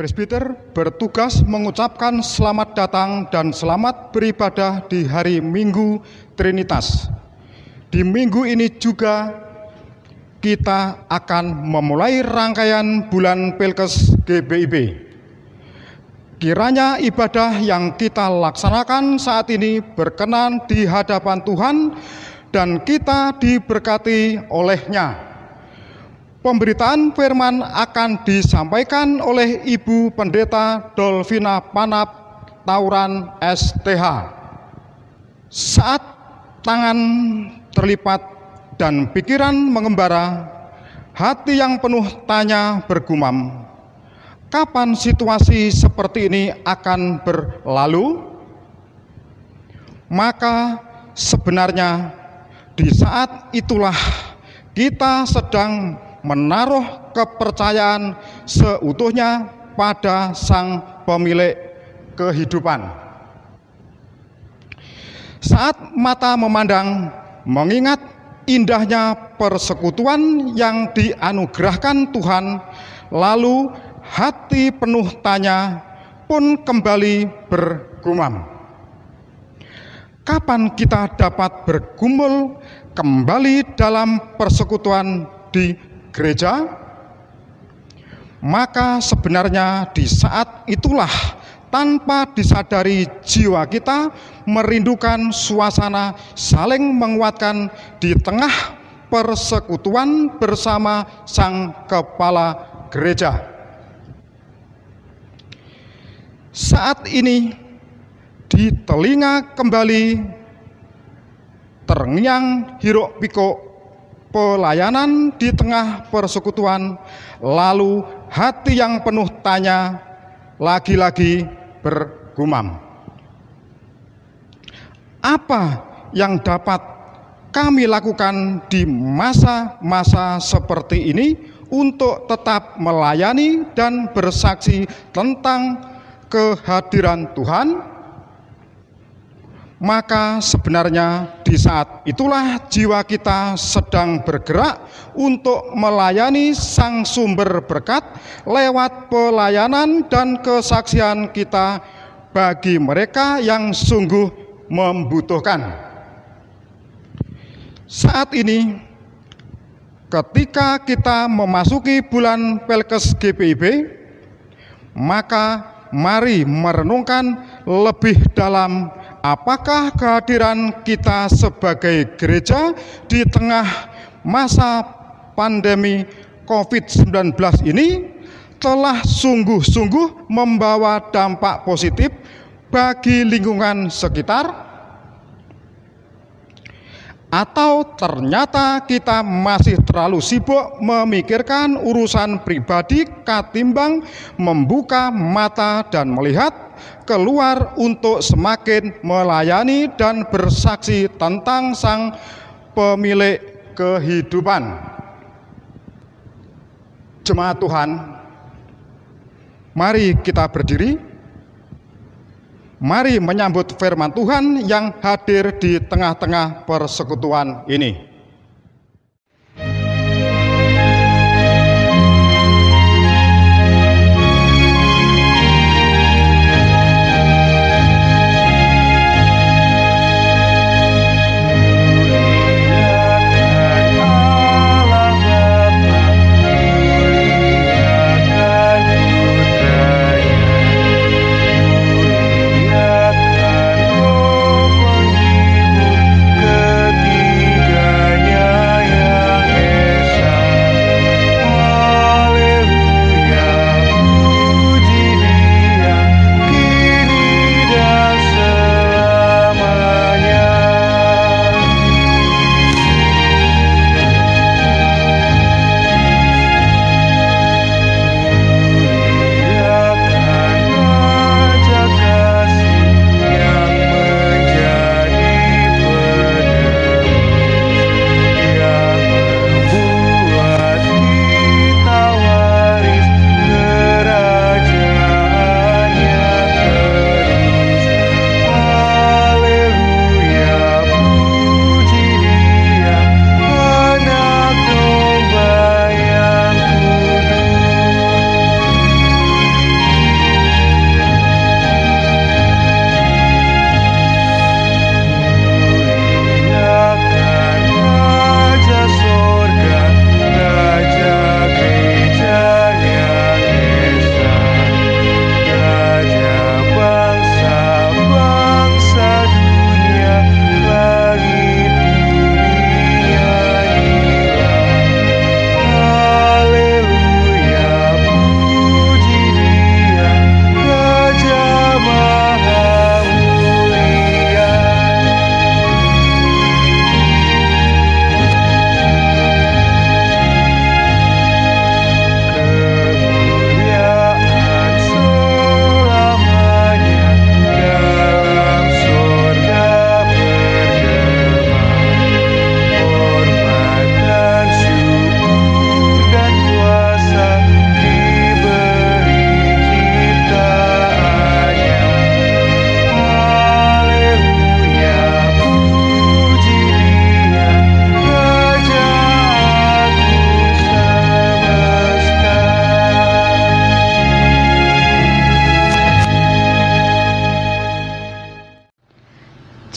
Presbiter bertugas mengucapkan selamat datang dan selamat beribadah di hari Minggu Trinitas. Di minggu ini juga kita akan memulai rangkaian bulan Pelkes GBIB. Kiranya ibadah yang kita laksanakan saat ini berkenan di hadapan Tuhan dan kita diberkati oleh-Nya. Pemberitaan firman akan disampaikan oleh Ibu Pendeta Dolvina Panap Tauran STH. Saat tangan terlipat dan pikiran mengembara, hati yang penuh tanya bergumam, kapan situasi seperti ini akan berlalu? Maka sebenarnya di saat itulah kita sedang menaruh kepercayaan seutuhnya pada Sang Pemilik kehidupan. Saat mata memandang, mengingat indahnya persekutuan yang dianugerahkan Tuhan, lalu hati penuh tanya pun kembali bergumam. Kapan kita dapat bergumul kembali dalam persekutuan di gereja? Maka sebenarnya di saat itulah tanpa disadari jiwa kita merindukan suasana saling menguatkan di tengah persekutuan bersama Sang Kepala Gereja. Saat ini di telinga kembali terngiang hiruk pikuk pelayanan di tengah persekutuan, lalu hati yang penuh tanya lagi-lagi bergumam. Apa yang dapat kami lakukan di masa-masa seperti ini untuk tetap melayani dan bersaksi tentang kehadiran Tuhan? Maka sebenarnya di saat itulah jiwa kita sedang bergerak untuk melayani Sang Sumber Berkat lewat pelayanan dan kesaksian kita bagi mereka yang sungguh membutuhkan. Saat ini, ketika kita memasuki bulan Pelkes GBIB, maka mari merenungkan lebih dalam apakah kehadiran kita sebagai gereja di tengah masa pandemi COVID-19 ini telah sungguh-sungguh membawa dampak positif bagi lingkungan sekitar? Atau ternyata kita masih terlalu sibuk memikirkan urusan pribadi ketimbang membuka mata dan melihat keluar untuk semakin melayani dan bersaksi tentang Sang Pemilik kehidupan. Jemaat Tuhan, mari kita berdiri. Mari menyambut firman Tuhan yang hadir di tengah-tengah persekutuan ini. Ketiga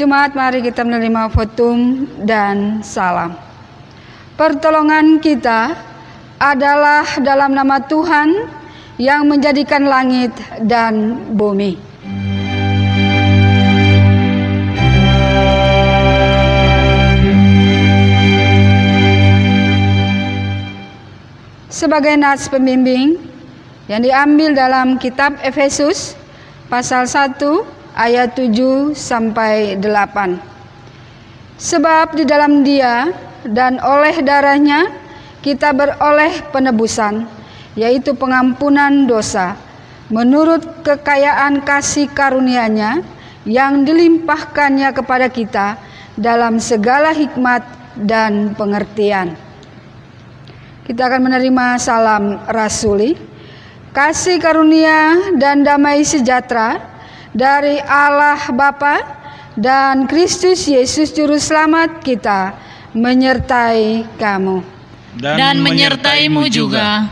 Jemaat, mari kita menerima votum dan salam. Pertolongan kita adalah dalam nama Tuhan yang menjadikan langit dan bumi. Sebagai nats pembimbing yang diambil dalam kitab Efesus pasal 1 ayat 7 sampai 8. Sebab di dalam Dia dan oleh darahnya kita beroleh penebusan, yaitu pengampunan dosa, menurut kekayaan kasih karunia-Nya yang dilimpahkannya kepada kita dalam segala hikmat dan pengertian. Kita akan menerima salam rasuli. Kasih karunia dan damai sejahtera dari Allah Bapa dan Kristus Yesus Juru Selamat kita menyertai kamu. Dan menyertaimu juga.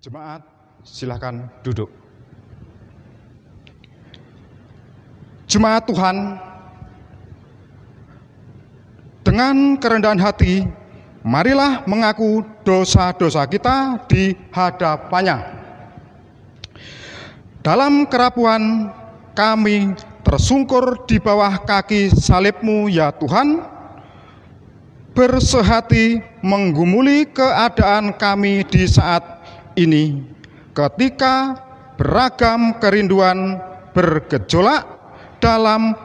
Jemaat, silakan duduk. Jemaat Tuhan, dengan kerendahan hati, marilah mengaku dosa-dosa kita di hadapannya. Dalam kerapuhan kami tersungkur di bawah kaki salib-Mu ya Tuhan, bersehati menggumuli keadaan kami di saat ini, ketika beragam kerinduan bergejolak dalam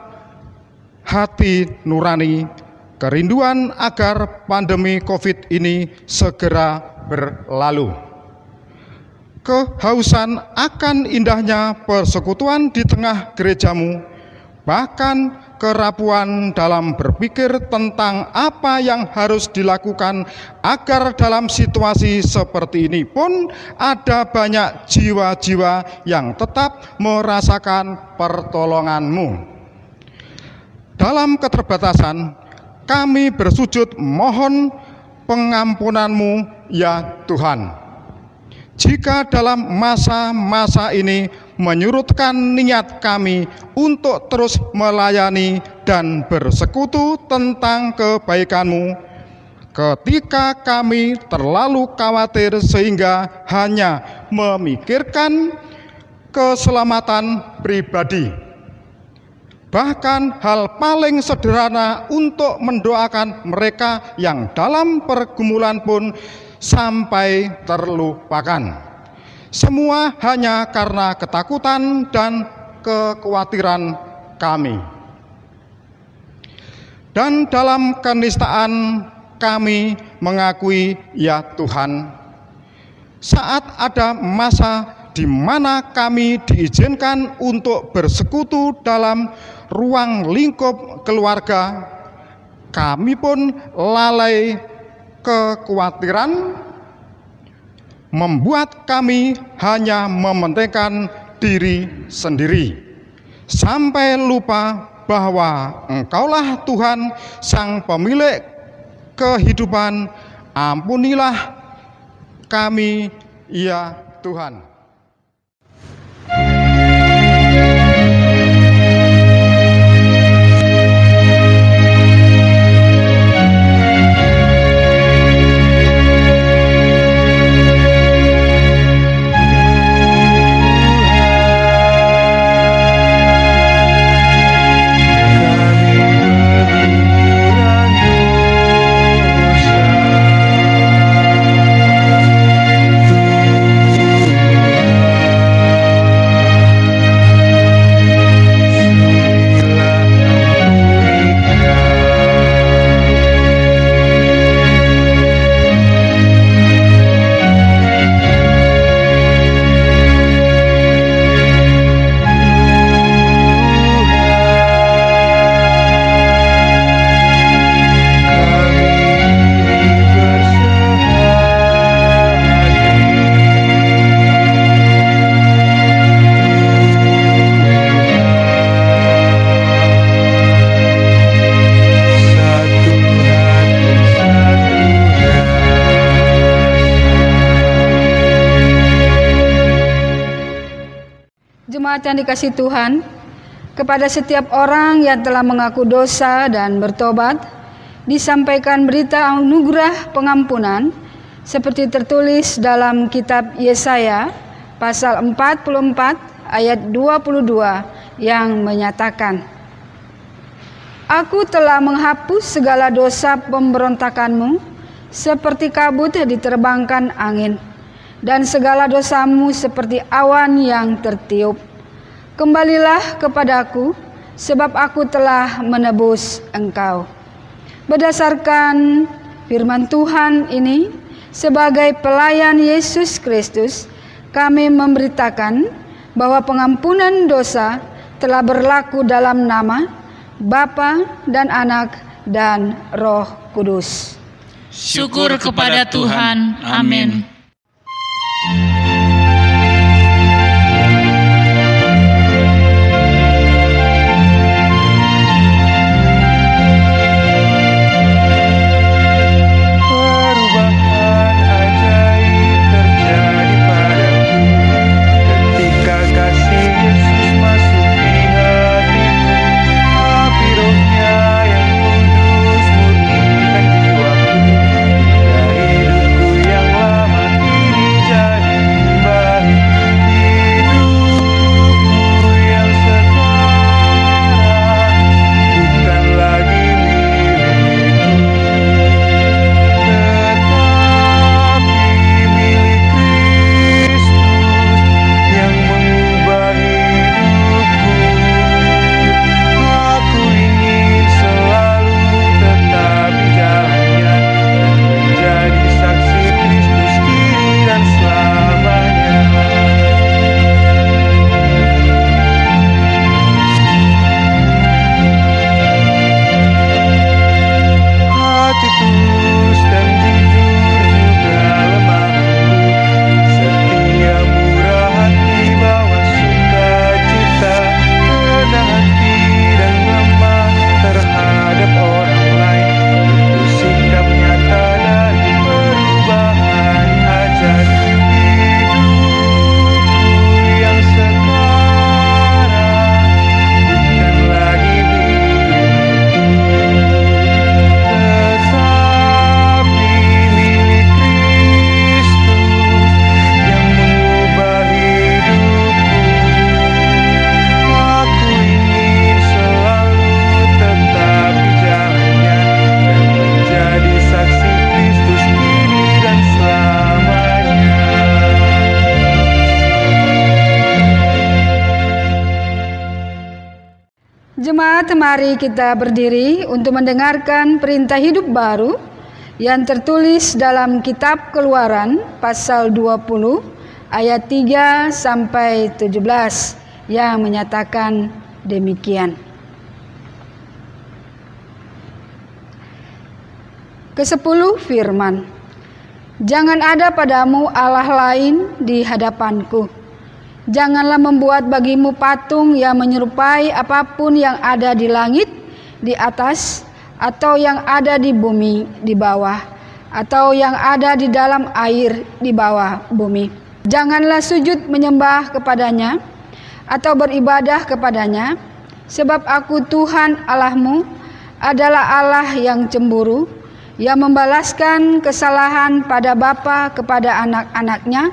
hati nurani, kerinduan agar pandemi COVID ini segera berlalu. Kehausan akan indahnya persekutuan di tengah gereja-Mu, bahkan kerapuhan dalam berpikir tentang apa yang harus dilakukan agar dalam situasi seperti ini pun ada banyak jiwa-jiwa yang tetap merasakan pertolongan-Mu. Dalam keterbatasan, kami bersujud mohon pengampunan-Mu ya Tuhan. Jika dalam masa-masa ini menyurutkan niat kami untuk terus melayani dan bersekutu tentang kebaikan-Mu, ketika kami terlalu khawatir sehingga hanya memikirkan keselamatan pribadi, bahkan hal paling sederhana untuk mendoakan mereka yang dalam pergumulan pun sampai terlupakan. Semua hanya karena ketakutan dan kekhawatiran kami. Dan dalam kenistaan kami mengakui ya Tuhan, saat ada masa di mana kami diizinkan untuk bersekutu dalam ruang lingkup keluarga, kami pun lalai kekhawatiran membuat kami hanya mementingkan diri sendiri, sampai lupa bahwa Engkaulah Tuhan Sang Pemilik kehidupan. Ampunilah kami ya Tuhan. Jemaat yang dikasihi Tuhan, kepada setiap orang yang telah mengaku dosa dan bertobat, disampaikan berita anugerah pengampunan seperti tertulis dalam kitab Yesaya pasal 44 ayat 22 yang menyatakan, Aku telah menghapus segala dosa pemberontakanmu seperti kabut diterbangkan angin, dan segala dosamu seperti awan yang tertiup. Kembalilah kepadaku, sebab aku telah menebus engkau. Berdasarkan firman Tuhan ini, sebagai pelayan Yesus Kristus, kami memberitakan bahwa pengampunan dosa telah berlaku dalam nama Bapa dan Anak dan Roh Kudus. Syukur kepada Tuhan. Amin. Jemaat, mari kita berdiri untuk mendengarkan perintah hidup baru yang tertulis dalam kitab Keluaran pasal 20 ayat 3 sampai 17 yang menyatakan demikian. Ke-10 firman, Jangan ada padamu Allah lain di hadapanku. Janganlah membuat bagimu patung yang menyerupai apapun yang ada di langit di atas, atau yang ada di bumi di bawah, atau yang ada di dalam air di bawah bumi. Janganlah sujud menyembah kepadanya atau beribadah kepadanya, sebab aku Tuhan Allahmu adalah Allah yang cemburu, yang membalaskan kesalahan pada bapa kepada anak-anaknya,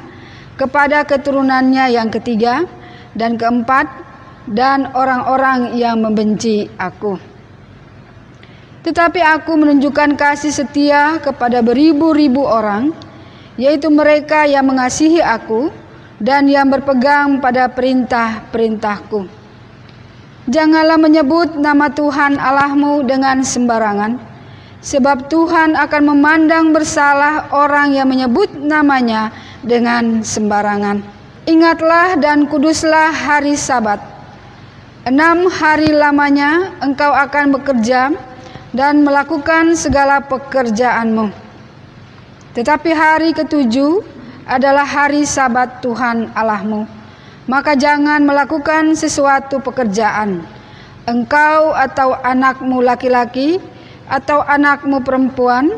kepada keturunannya yang ketiga dan keempat, dan orang-orang yang membenci aku. Tetapi aku menunjukkan kasih setia kepada beribu-ribu orang, yaitu mereka yang mengasihi aku dan yang berpegang pada perintah-perintahku. Janganlah menyebut nama Tuhan Allahmu dengan sembarangan, sebab Tuhan akan memandang bersalah orang yang menyebut namanya dengan sembarangan. Ingatlah dan kuduslah hari Sabat. 6 hari lamanya engkau akan bekerja dan melakukan segala pekerjaanmu. Tetapi hari ke-7 adalah hari Sabat Tuhan Allahmu. Maka jangan melakukan sesuatu pekerjaan, engkau atau anakmu laki-laki, atau anakmu perempuan,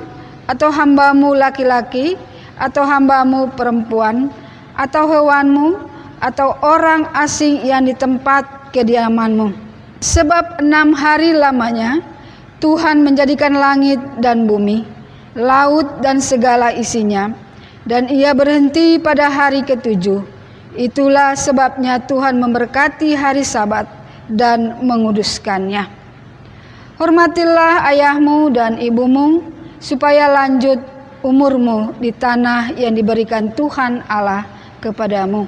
atau hambamu laki-laki, atau hambamu perempuan, atau hewanmu, atau orang asing yang di tempat kediamanmu. Sebab 6 hari lamanya Tuhan menjadikan langit dan bumi, laut dan segala isinya, dan ia berhenti pada hari ke-7. Itulah sebabnya Tuhan memberkati hari Sabat dan menguduskannya. Hormatilah ayahmu dan ibumu, supaya lanjut umurmu di tanah yang diberikan Tuhan Allah kepadamu.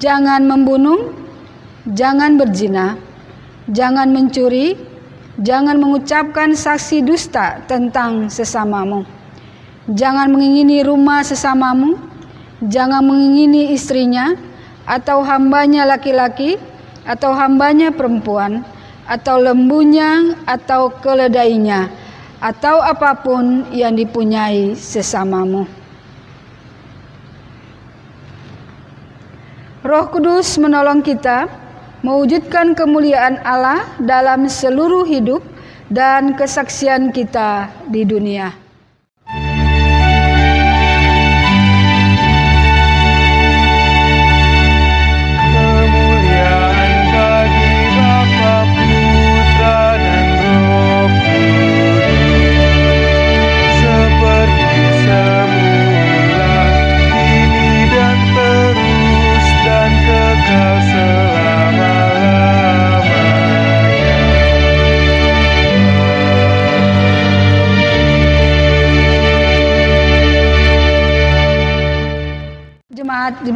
Jangan membunuh, jangan berzina, jangan mencuri, jangan mengucapkan saksi dusta tentang sesamamu. Jangan mengingini rumah sesamamu, jangan mengingini istrinya, atau hambanya laki-laki, atau hambanya perempuan, atau lembunya, atau keledainya, atau apapun yang dipunyai sesamamu. Roh Kudus menolong kita mewujudkan kemuliaan Allah dalam seluruh hidup dan kesaksian kita di dunia.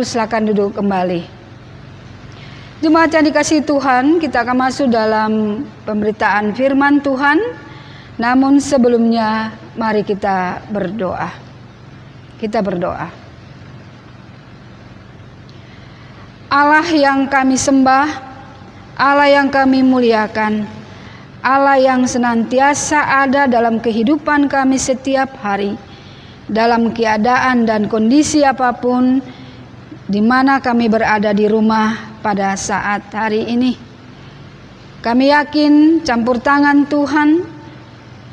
Silakan duduk kembali. Jemaat yang dikasihi Tuhan, kita akan masuk dalam pemberitaan firman Tuhan. Namun sebelumnya, mari kita berdoa. Kita berdoa. Allah yang kami sembah, Allah yang kami muliakan, Allah yang senantiasa ada dalam kehidupan kami setiap hari, dalam keadaan dan kondisi apapun di mana kami berada di rumah pada saat hari ini. Kami yakin campur tangan Tuhan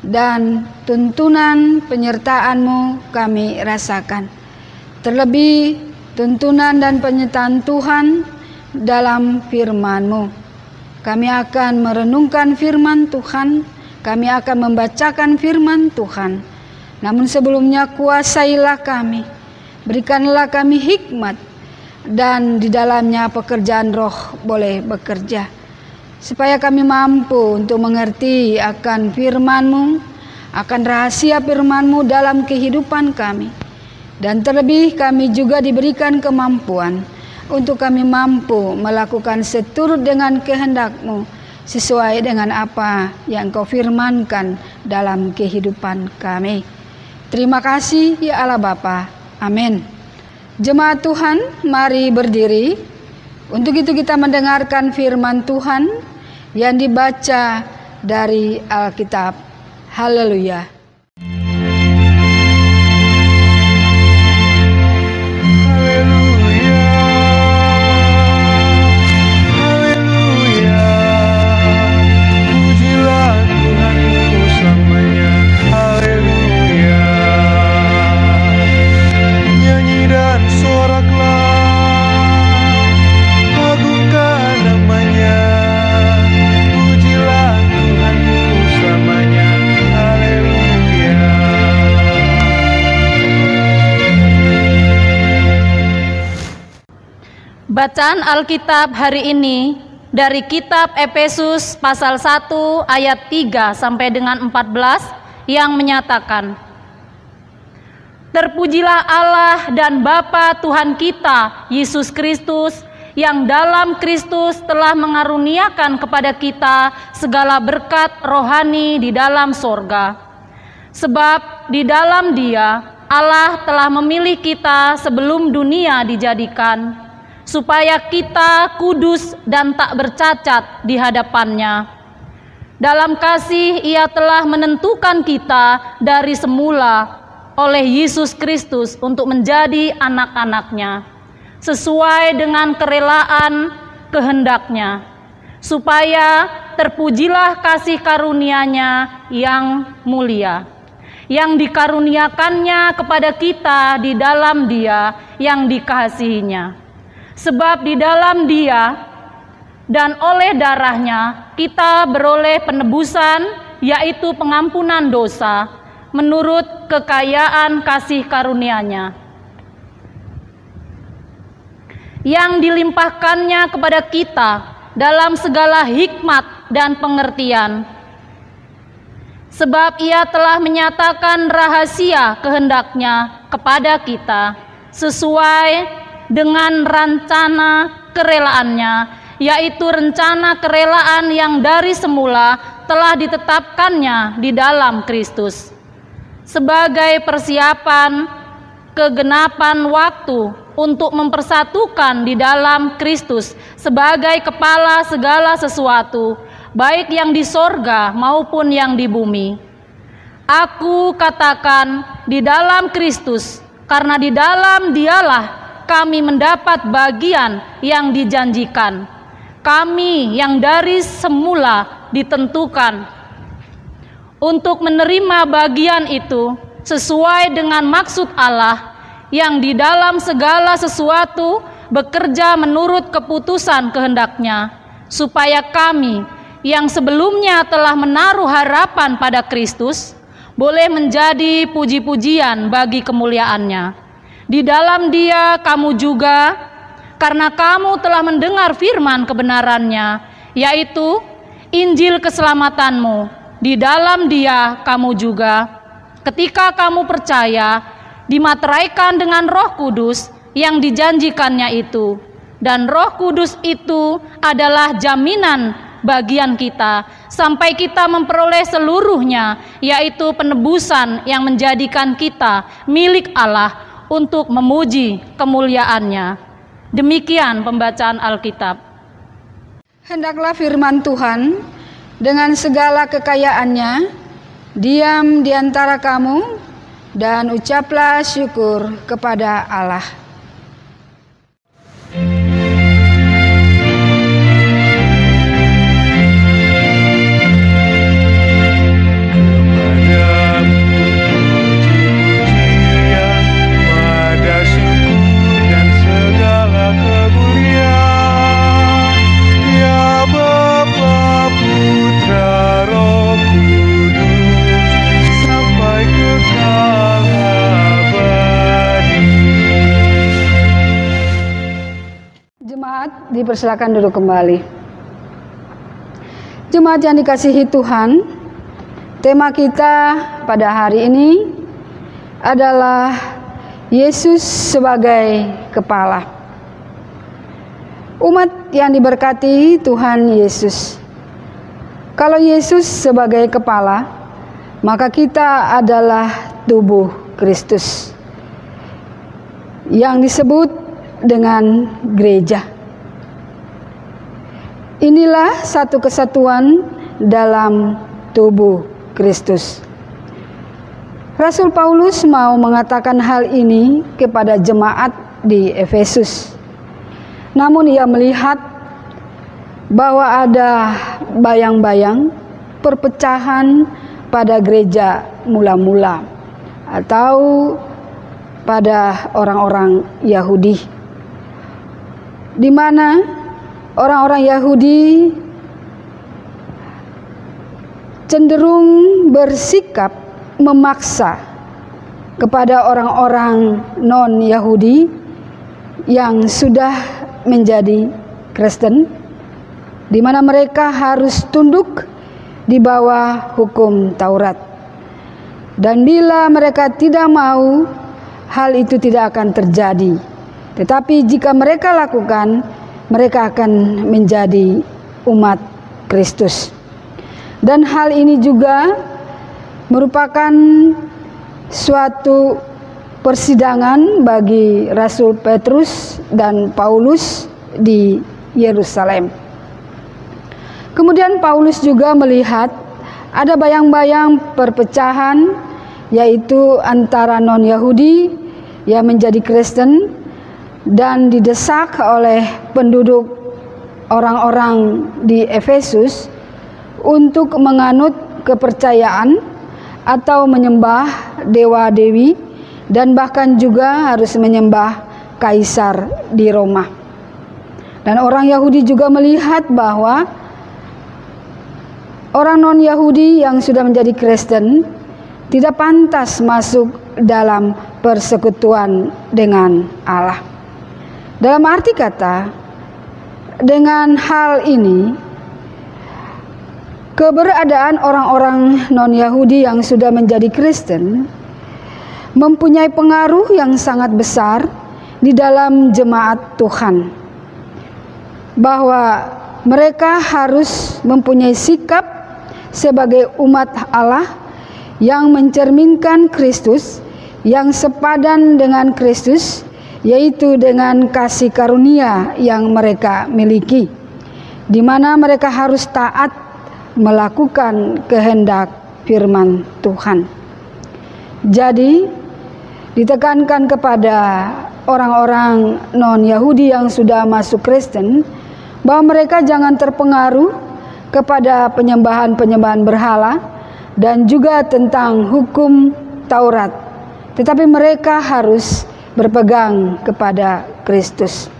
dan tuntunan penyertaan-Mu kami rasakan. Terlebih tuntunan dan penyertaan Tuhan dalam firman-Mu. Kami akan merenungkan firman Tuhan, kami akan membacakan firman Tuhan. Namun sebelumnya kuasailah kami, berikanlah kami hikmat, dan di dalamnya pekerjaan roh boleh bekerja, supaya kami mampu untuk mengerti akan firman-Mu, akan rahasia firman-Mu dalam kehidupan kami. Dan terlebih kami juga diberikan kemampuan untuk kami mampu melakukan seturut dengan kehendak-Mu, sesuai dengan apa yang Kau firmankan dalam kehidupan kami. Terima kasih ya Allah Bapa. Amin. Jemaat Tuhan, mari berdiri. Untuk itu kita mendengarkan firman Tuhan yang dibaca dari Alkitab. Haleluya. Bacaan Alkitab hari ini dari kitab Efesus pasal 1 ayat 3 sampai dengan 14 yang menyatakan, Terpujilah Allah dan Bapa Tuhan kita, Yesus Kristus, yang dalam Kristus telah mengaruniakan kepada kita segala berkat rohani di dalam sorga. Sebab di dalam Dia, Allah telah memilih kita sebelum dunia dijadikan, supaya kita kudus dan tak bercacat di hadapan-Nya. Dalam kasih Ia telah menentukan kita dari semula oleh Yesus Kristus untuk menjadi anak-anak-Nya, sesuai dengan kerelaan kehendak-Nya, supaya terpujilah kasih karunia-Nya yang mulia, yang dikaruniakannya kepada kita di dalam Dia yang dikasihi-Nya, Sebab di dalam Dia dan oleh darahnya kita beroleh penebusan, yaitu pengampunan dosa, menurut kekayaan kasih karunia-Nya, yang dilimpahkannya kepada kita dalam segala hikmat dan pengertian. Sebab Ia telah menyatakan rahasia kehendak-Nya kepada kita sesuai dengan rencana kerelaannya, yaitu rencana kerelaan yang dari semula telah ditetapkannya di dalam Kristus, sebagai persiapan kegenapan waktu untuk mempersatukan di dalam Kristus sebagai kepala segala sesuatu, baik yang di sorga maupun yang di bumi. Aku katakan di dalam Kristus, karena di dalam Dialah kami mendapat bagian yang dijanjikan, kami yang dari semula ditentukan untuk menerima bagian itu sesuai dengan maksud Allah yang di dalam segala sesuatu bekerja menurut keputusan kehendak-Nya, supaya kami yang sebelumnya telah menaruh harapan pada Kristus boleh menjadi puji-pujian bagi kemuliaan-Nya. Di dalam Dia kamu juga, karena kamu telah mendengar firman kebenaran-Nya, yaitu Injil keselamatanmu, di dalam Dia kamu juga, ketika kamu percaya, dimateraikan dengan Roh Kudus yang dijanjikannya itu. Dan Roh Kudus itu adalah jaminan bagian kita sampai kita memperoleh seluruhnya, yaitu penebusan yang menjadikan kita milik Allah untuk memuji kemuliaan-Nya. Demikian pembacaan Alkitab. Hendaklah firman Tuhan dengan segala kekayaannya diam di antara kamu, dan ucaplah syukur kepada Allah. Dipersilakan duduk kembali. Jemaat yang dikasihi Tuhan, tema kita pada hari ini adalah Yesus sebagai kepala. Umat yang diberkati Tuhan Yesus, kalau Yesus sebagai kepala, maka kita adalah tubuh Kristus yang disebut dengan gereja. Inilah satu kesatuan dalam tubuh Kristus. Rasul Paulus mau mengatakan hal ini kepada jemaat di Efesus. Namun ia melihat bahwa ada bayang-bayang perpecahan pada gereja mula-mula atau pada orang-orang Yahudi, di mana orang-orang Yahudi cenderung bersikap memaksa kepada orang-orang non-Yahudi yang sudah menjadi Kristen, di mana mereka harus tunduk di bawah hukum Taurat. Dan bila mereka tidak mau, hal itu tidak akan terjadi. Tetapi jika mereka lakukan, mereka akan menjadi umat Kristus. Dan hal ini juga merupakan suatu persidangan bagi Rasul Petrus dan Paulus di Yerusalem. Kemudian Paulus juga melihat ada bayang-bayang perpecahan, yaitu antara non-Yahudi yang menjadi Kristen dan didesak oleh penduduk orang-orang di Efesus untuk menganut kepercayaan atau menyembah dewa-dewi dan bahkan juga harus menyembah kaisar di Roma. Dan orang Yahudi juga melihat bahwa orang non-Yahudi yang sudah menjadi Kristen tidak pantas masuk dalam persekutuan dengan Allah. Dalam arti kata, dengan hal ini, keberadaan orang-orang non-Yahudi yang sudah menjadi Kristen mempunyai pengaruh yang sangat besar di dalam jemaat Tuhan. Bahwa mereka harus mempunyai sikap sebagai umat Allah yang mencerminkan Kristus, yang sepadan dengan Kristus, yaitu dengan kasih karunia yang mereka miliki, di mana mereka harus taat melakukan kehendak firman Tuhan. Jadi ditekankan kepada orang-orang non-Yahudi yang sudah masuk Kristen bahwa mereka jangan terpengaruh kepada penyembahan-penyembahan berhala dan juga tentang hukum Taurat, tetapi mereka harus berpegang kepada Kristus.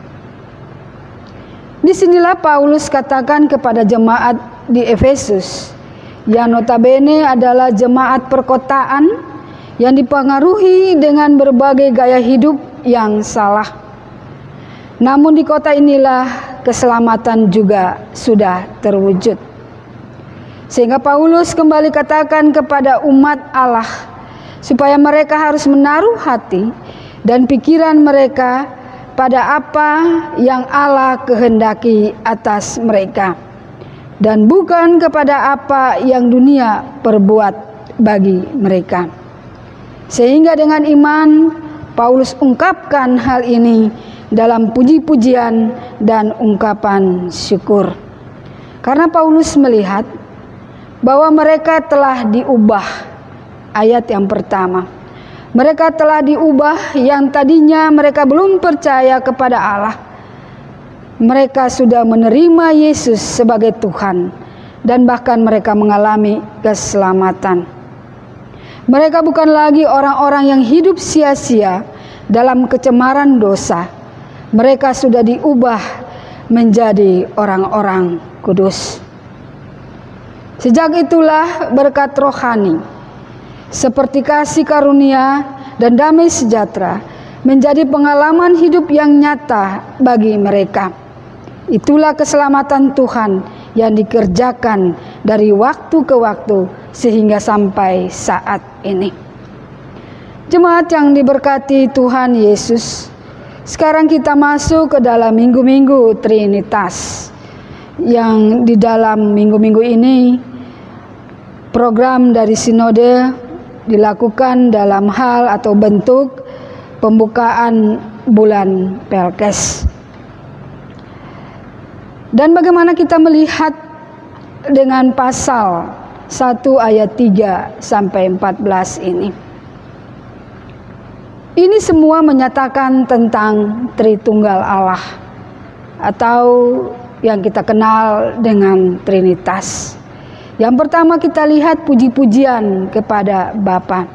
Disinilah Paulus katakan kepada jemaat di Efesus, yang notabene adalah jemaat perkotaan yang dipengaruhi dengan berbagai gaya hidup yang salah. Namun di kota inilah keselamatan juga sudah terwujud. Sehingga Paulus kembali katakan kepada umat Allah supaya mereka harus menaruh hati dan pikiran mereka pada apa yang Allah kehendaki atas mereka, dan bukan kepada apa yang dunia perbuat bagi mereka. Sehingga dengan iman Paulus ungkapkan hal ini dalam puji-pujian dan ungkapan syukur. Karena Paulus melihat bahwa mereka telah diubah. Ayat yang pertama, mereka telah diubah yang tadinya mereka belum percaya kepada Allah. Mereka sudah menerima Yesus sebagai Tuhan dan bahkan mereka mengalami keselamatan. Mereka bukan lagi orang-orang yang hidup sia-sia dalam kecemaran dosa. Mereka sudah diubah menjadi orang-orang kudus. Sejak itulah berkat rohani seperti kasih karunia dan damai sejahtera menjadi pengalaman hidup yang nyata bagi mereka. Itulah keselamatan Tuhan yang dikerjakan dari waktu ke waktu sehingga sampai saat ini. Jemaat yang diberkati Tuhan Yesus, sekarang kita masuk ke dalam minggu-minggu Trinitas, yang di dalam minggu-minggu ini program dari sinode dilakukan dalam hal atau bentuk pembukaan bulan Pelkes. Dan bagaimana kita melihat dengan pasal 1 ayat 3 sampai 14 ini. Ini semua menyatakan tentang Tritunggal Allah atau yang kita kenal dengan Trinitas. Yang pertama kita lihat puji-pujian kepada Bapa.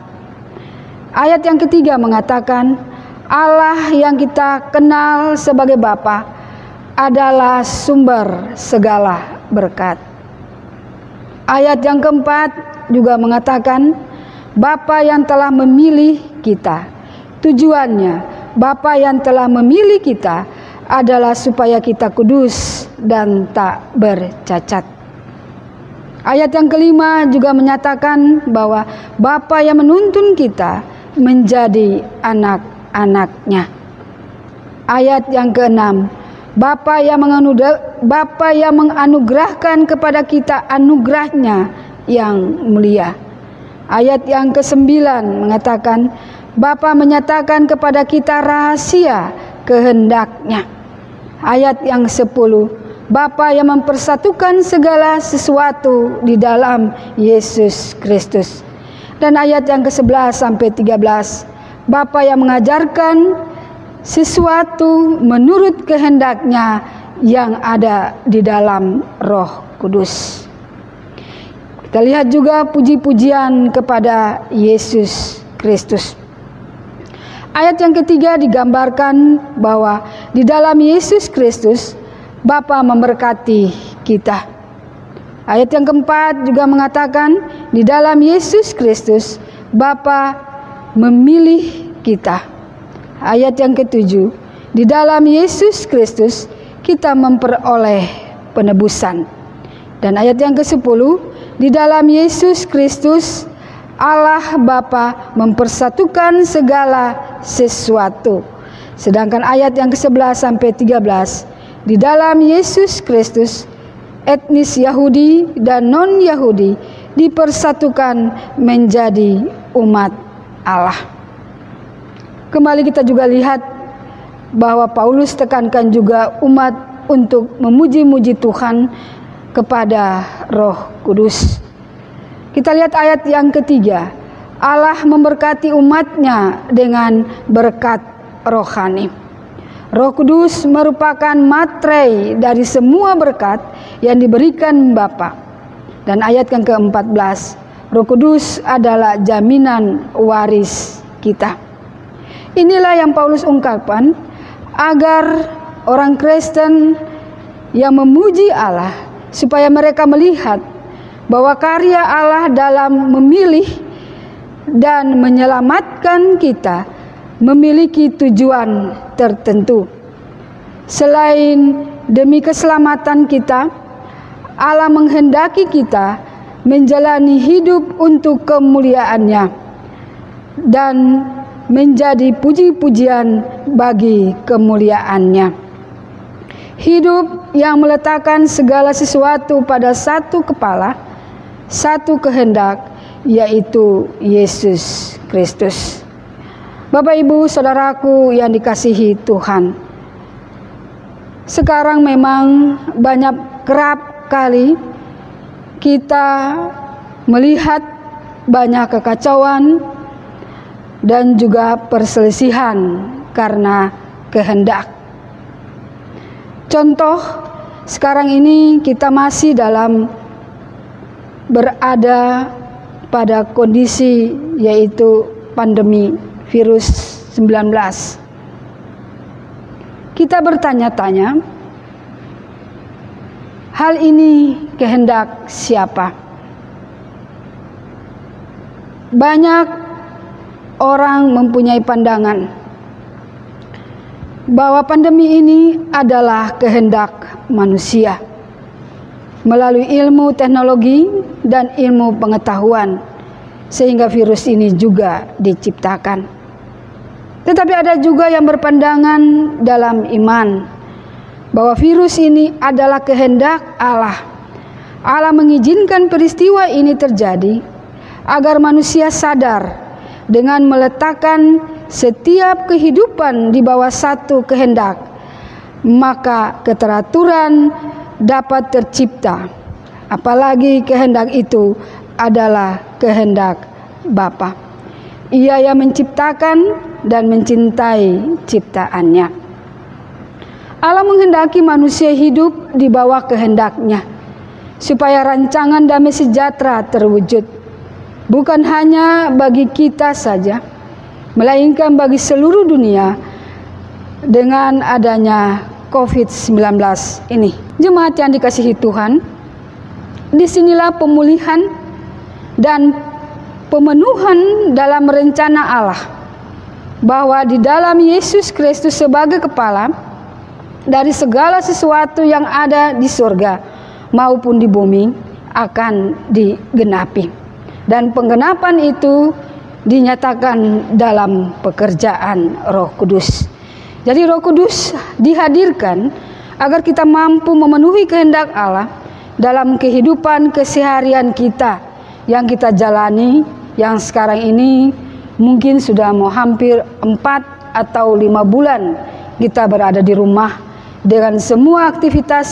Ayat yang ketiga mengatakan Allah yang kita kenal sebagai Bapa adalah sumber segala berkat. Ayat yang keempat juga mengatakan Bapa yang telah memilih kita. Tujuannya, Bapa yang telah memilih kita adalah supaya kita kudus dan tak bercacat. Ayat yang kelima juga menyatakan bahwa Bapa yang menuntun kita menjadi anak-anaknya. Ayat yang keenam, Bapa yang menganugerahkan kepada kita anugerahnya yang mulia. Ayat yang ke-9 mengatakan Bapa menyatakan kepada kita rahasia kehendaknya. Ayat yang 10, Bapa yang mempersatukan segala sesuatu di dalam Yesus Kristus. Dan ayat yang ke-11 sampai 13, Bapa yang mengajarkan sesuatu menurut kehendaknya yang ada di dalam Roh Kudus. Kita lihat juga puji-pujian kepada Yesus Kristus. Ayat yang ketiga digambarkan bahwa di dalam Yesus Kristus Bapa memberkati kita. Ayat yang keempat juga mengatakan di dalam Yesus Kristus Bapa memilih kita. Ayat yang ketujuh, di dalam Yesus Kristus kita memperoleh penebusan. Dan ayat yang ke-10, di dalam Yesus Kristus Allah Bapa mempersatukan segala sesuatu. Sedangkan ayat yang ke-11 sampai 13, di dalam Yesus Kristus etnis Yahudi dan non-Yahudi dipersatukan menjadi umat Allah. Kembali kita juga lihat bahwa Paulus tekankan juga umat untuk memuji-muji Tuhan kepada Roh Kudus. Kita lihat ayat yang ketiga. Allah memberkati umatnya dengan berkat rohani. Roh Kudus merupakan materai dari semua berkat yang diberikan Bapa. Dan ayat yang ke-14, Roh Kudus adalah jaminan waris kita. Inilah yang Paulus ungkapkan agar orang Kristen yang memuji Allah supaya mereka melihat bahwa karya Allah dalam memilih dan menyelamatkan kita memiliki tujuan tertentu. Selain demi keselamatan kita, Allah menghendaki kita menjalani hidup untuk kemuliaan-Nya dan menjadi puji-pujian bagi kemuliaan-Nya. Hidup yang meletakkan segala sesuatu pada satu kepala, satu kehendak, yaitu Yesus Kristus. Bapak, Ibu, Saudaraku yang dikasihi Tuhan, sekarang memang kerap kali kita melihat banyak kekacauan dan juga perselisihan karena kehendak. Contoh, sekarang ini kita masih berada pada kondisi yaitu pandemi virus 19. Kita bertanya-tanya, hal ini kehendak siapa? Banyak orang mempunyai pandangan bahwa pandemi ini adalah kehendak manusia melalui ilmu teknologi dan ilmu pengetahuan, sehingga virus ini juga diciptakan. Tetapi ada juga yang berpandangan dalam iman bahwa virus ini adalah kehendak Allah. Allah mengizinkan peristiwa ini terjadi agar manusia sadar dengan meletakkan setiap kehidupan di bawah satu kehendak, maka keteraturan dapat tercipta. Apalagi kehendak itu adalah kehendak Bapa. Ia yang menciptakan dan mencintai ciptaannya. Allah menghendaki manusia hidup di bawah kehendak-Nya, supaya rancangan damai sejahtera terwujud, bukan hanya bagi kita saja, melainkan bagi seluruh dunia dengan adanya COVID-19 ini. Jemaat yang dikasihi Tuhan, disinilah pemulihan dan pemenuhan dalam rencana Allah, bahwa di dalam Yesus Kristus sebagai kepala dari segala sesuatu yang ada di surga maupun di bumi akan digenapi. Dan penggenapan itu dinyatakan dalam pekerjaan Roh Kudus. Jadi Roh Kudus dihadirkan agar kita mampu memenuhi kehendak Allah dalam kehidupan keseharian kita yang kita jalani, yang sekarang ini mungkin sudah mau hampir 4 atau 5 bulan kita berada di rumah. Dengan semua aktivitas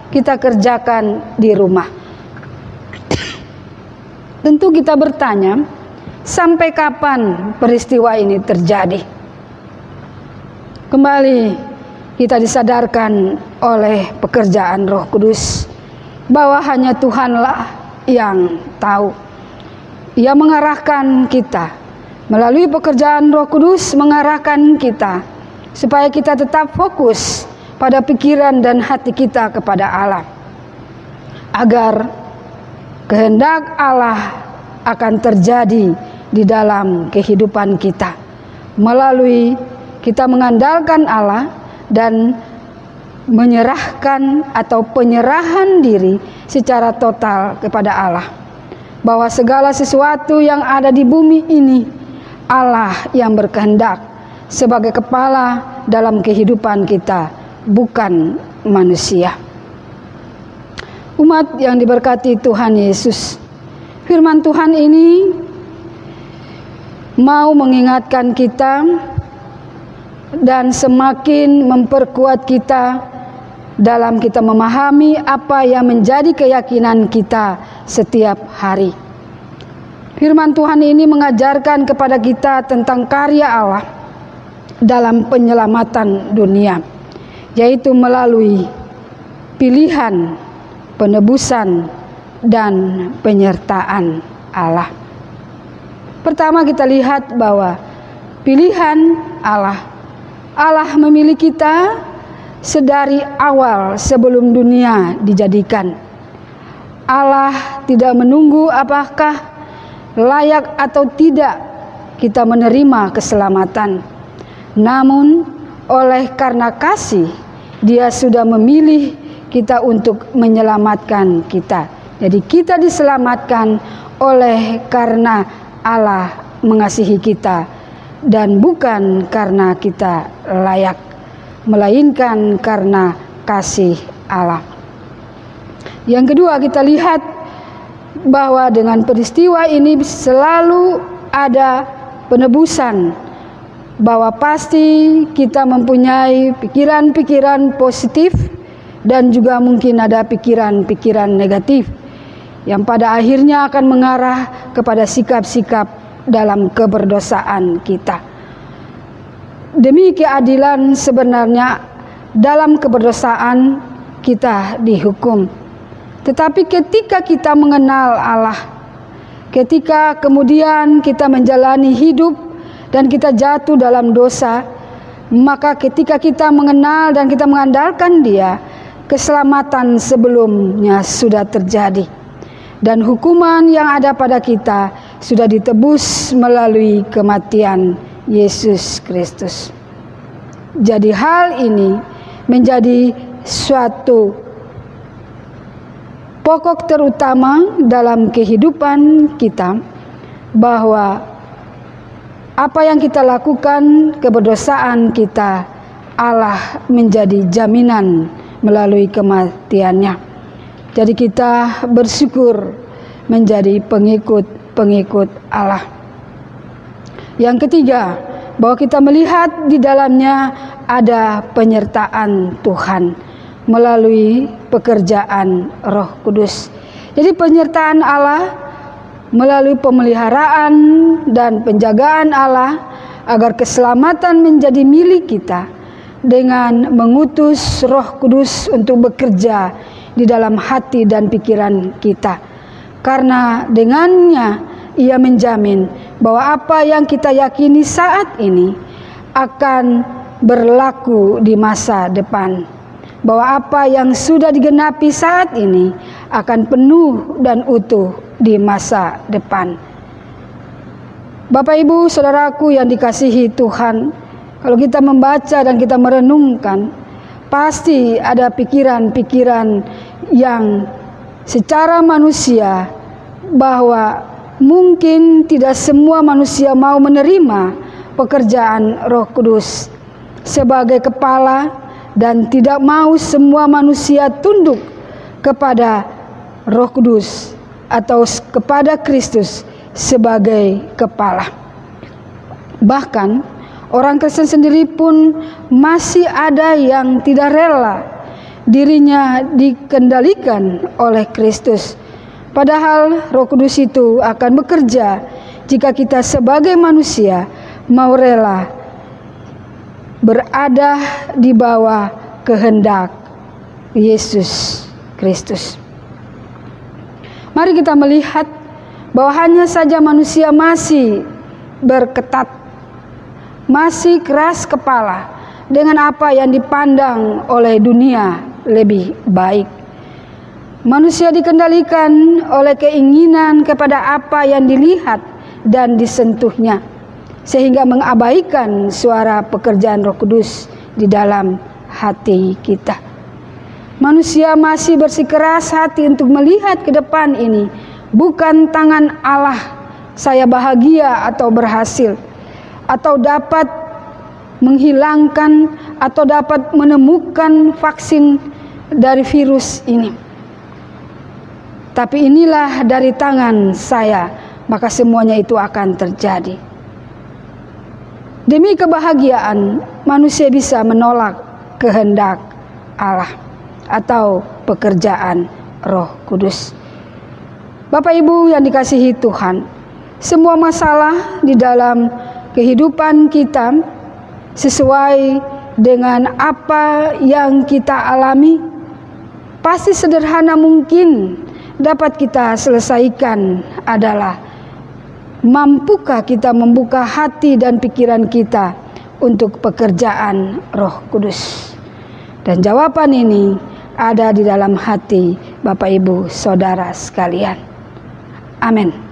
kita kerjakan di rumah. Tentu kita bertanya, sampai kapan peristiwa ini terjadi? Kembali kita disadarkan oleh pekerjaan Roh Kudus bahwa hanya Tuhanlah yang tahu. Ia mengarahkan kita melalui pekerjaan Roh Kudus, mengarahkan kita supaya kita tetap fokus pada pikiran dan hati kita kepada Allah, agar kehendak Allah akan terjadi di dalam kehidupan kita melalui kita mengandalkan Allah dan menyerahkan atau penyerahan diri secara total kepada Allah, bahwa segala sesuatu yang ada di bumi ini Allah yang berkehendak sebagai kepala dalam kehidupan kita, bukan manusia. Umat yang diberkati Tuhan Yesus, firman Tuhan ini mau mengingatkan kita dan semakin memperkuat kita dalam kita memahami apa yang menjadi keyakinan kita setiap hari. Firman Tuhan ini mengajarkan kepada kita tentang karya Allah dalam penyelamatan dunia, yaitu melalui pilihan, penebusan, dan penyertaan Allah. Pertama kita lihat bahwa pilihan Allah memilih kita sedari awal sebelum dunia dijadikan. Allah tidak menunggu apakah layak atau tidak kita menerima keselamatan. Namun oleh karena kasih, Dia sudah memilih kita untuk menyelamatkan kita. Jadi kita diselamatkan oleh karena Allah mengasihi kita dan bukan karena kita layak, melainkan karena kasih Allah. Yang kedua, kita lihat bahwa dengan peristiwa ini selalu ada penebusan, bahwa pasti kita mempunyai pikiran-pikiran positif dan juga mungkin ada pikiran-pikiran negatif yang pada akhirnya akan mengarah kepada sikap-sikap dalam keberdosaan kita. Demi keadilan sebenarnya dalam keberdosaan kita dihukum. Tetapi ketika kita mengenal Allah, ketika kemudian kita menjalani hidup dan kita jatuh dalam dosa, maka ketika kita mengenal dan kita mengandalkan Dia, keselamatan sebelumnya sudah terjadi. Dan hukuman yang ada pada kita sudah ditebus melalui kematian Yesus Kristus. Jadi hal ini menjadi suatu pokok terutama dalam kehidupan kita, bahwa apa yang kita lakukan, keberdosaan kita, Allah menjadi jaminan melalui kematiannya. Jadi kita bersyukur menjadi pengikut Allah. Yang ketiga, bahwa kita melihat di dalamnya ada penyertaan Tuhan melalui pekerjaan Roh Kudus. Jadi penyertaan Allah melalui pemeliharaan dan penjagaan Allah agar keselamatan menjadi milik kita dengan mengutus Roh Kudus untuk bekerja di dalam hati dan pikiran kita. Karena dengannya Ia menjamin bahwa apa yang kita yakini saat ini akan berlaku di masa depan. Bahwa apa yang sudah digenapi saat ini akan penuh dan utuh di masa depan. Bapak Ibu Saudaraku yang dikasihi Tuhan, kalau kita membaca dan kita merenungkan, pasti ada pikiran-pikiran yang secara manusia, bahwa mungkin tidak semua manusia mau menerima pekerjaan Roh Kudus sebagai kepala, dan tidak mau semua manusia tunduk kepada Roh Kudus atau kepada Kristus sebagai kepala. Bahkan orang Kristen sendiri pun masih ada yang tidak rela dirinya dikendalikan oleh Kristus. Padahal Roh Kudus itu akan bekerja jika kita sebagai manusia mau rela berada di bawah kehendak Yesus Kristus. Mari kita melihat bahwa hanya saja manusia masih berketat, masih keras kepala dengan apa yang dipandang oleh dunia lebih baik. Manusia dikendalikan oleh keinginan kepada apa yang dilihat dan disentuhnya, sehingga mengabaikan suara pekerjaan Roh Kudus di dalam hati kita. Manusia masih bersikeras hati untuk melihat ke depan ini, bukan tangan Allah saya bahagia atau berhasil, atau dapat menghilangkan atau dapat menemukan vaksin dari virus ini. Tapi inilah dari tangan saya, maka semuanya itu akan terjadi. Demi kebahagiaan, manusia bisa menolak kehendak Allah atau pekerjaan Roh Kudus. Bapak Ibu yang dikasihi Tuhan, semua masalah di dalam kehidupan kita sesuai dengan apa yang kita alami pasti sederhana mungkin dapat kita selesaikan adalah mampukah kita membuka hati dan pikiran kita untuk pekerjaan Roh Kudus. Dan jawaban ini ada di dalam hati Bapak Ibu Saudara sekalian. Amin.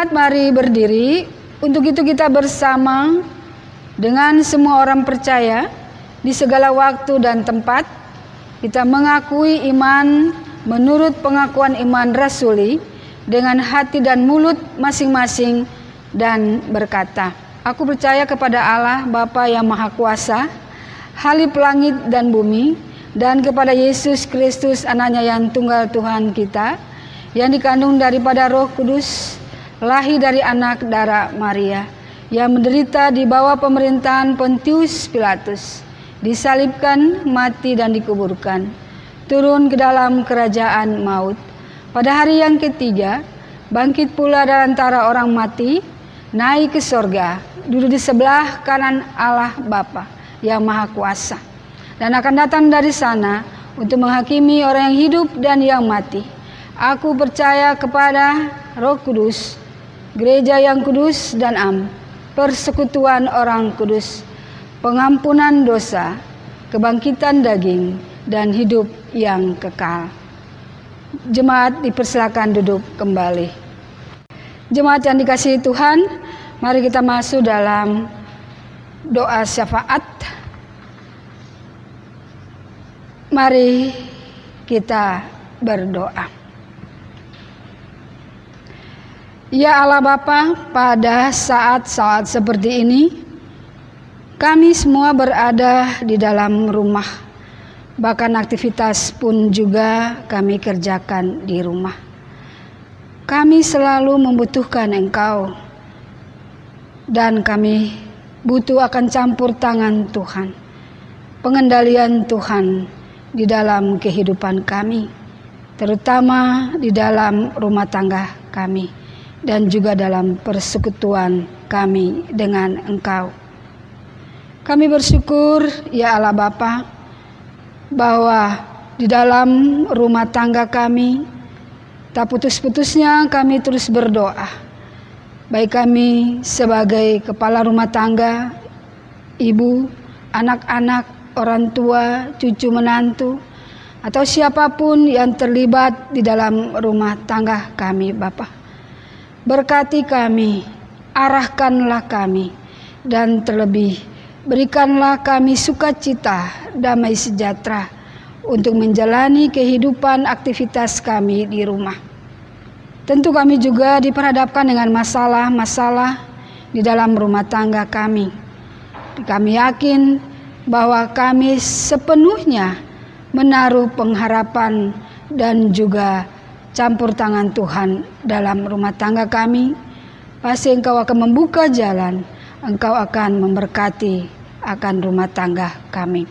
Mari berdiri. Untuk itu kita bersama dengan semua orang percaya di segala waktu dan tempat kita mengakui iman menurut pengakuan iman rasuli dengan hati dan mulut masing-masing dan berkata, aku percaya kepada Allah Bapa yang Maha Kuasa, Khalif langit dan bumi, dan kepada Yesus Kristus anaknya yang tunggal Tuhan kita, yang dikandung daripada Roh Kudus, lahir dari anak darah Maria, yang menderita di bawah pemerintahan Pontius Pilatus, disalibkan, mati dan dikuburkan, turun ke dalam kerajaan maut. Pada hari yang ketiga, bangkit pula dari antara orang mati, naik ke sorga, duduk di sebelah kanan Allah Bapa yang Maha Kuasa, dan akan datang dari sana untuk menghakimi orang yang hidup dan yang mati. Aku percaya kepada Roh Kudus, gereja yang kudus dan persekutuan orang kudus, pengampunan dosa, kebangkitan daging, dan hidup yang kekal. Jemaat dipersilakan duduk kembali. Jemaat yang dikasihi Tuhan, mari kita masuk dalam doa syafaat. Mari kita berdoa. Ya Allah Bapa, pada saat-saat seperti ini, kami semua berada di dalam rumah. Bahkan aktivitas pun juga kami kerjakan di rumah. Kami selalu membutuhkan Engkau, dan kami butuh akan campur tangan Tuhan, pengendalian Tuhan di dalam kehidupan kami, terutama di dalam rumah tangga kami, dan juga dalam persekutuan kami dengan Engkau. Kami bersyukur ya Allah Bapa, bahwa di dalam rumah tangga kami tak putus-putusnya kami terus berdoa. Baik kami sebagai kepala rumah tangga, ibu, anak-anak, orang tua, cucu menantu, atau siapapun yang terlibat di dalam rumah tangga kami Bapa. Berkati kami, arahkanlah kami, dan terlebih berikanlah kami sukacita, damai sejahtera untuk menjalani kehidupan aktivitas kami di rumah. Tentu kami juga diperhadapkan dengan masalah-masalah di dalam rumah tangga kami. Kami yakin bahwa kami sepenuhnya menaruh pengharapan dan juga campur tangan Tuhan dalam rumah tangga kami. Pasti Engkau akan membuka jalan, Engkau akan memberkati akan rumah tangga kami.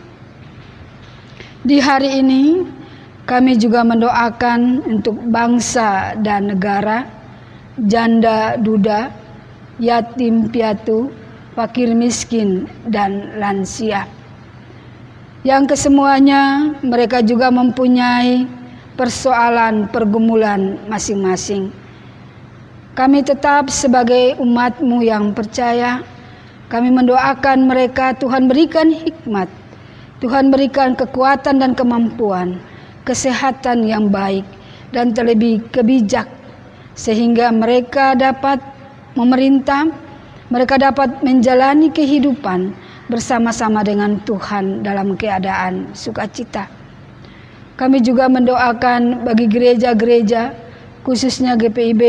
Di hari ini kami juga mendoakan untuk bangsa dan negara, janda duda, yatim piatu, fakir miskin, dan lansia. Yang kesemuanya mereka juga mempunyai persoalan pergumulan masing-masing. Kami tetap sebagai umat-Mu yang percaya, kami mendoakan mereka, Tuhan berikan hikmat, Tuhan berikan kekuatan dan kemampuan, kesehatan yang baik, dan terlebih kebijak, sehingga mereka dapat memerintah, mereka dapat menjalani kehidupan bersama-sama dengan Tuhan dalam keadaan sukacita. Kami juga mendoakan bagi gereja-gereja, khususnya GPIB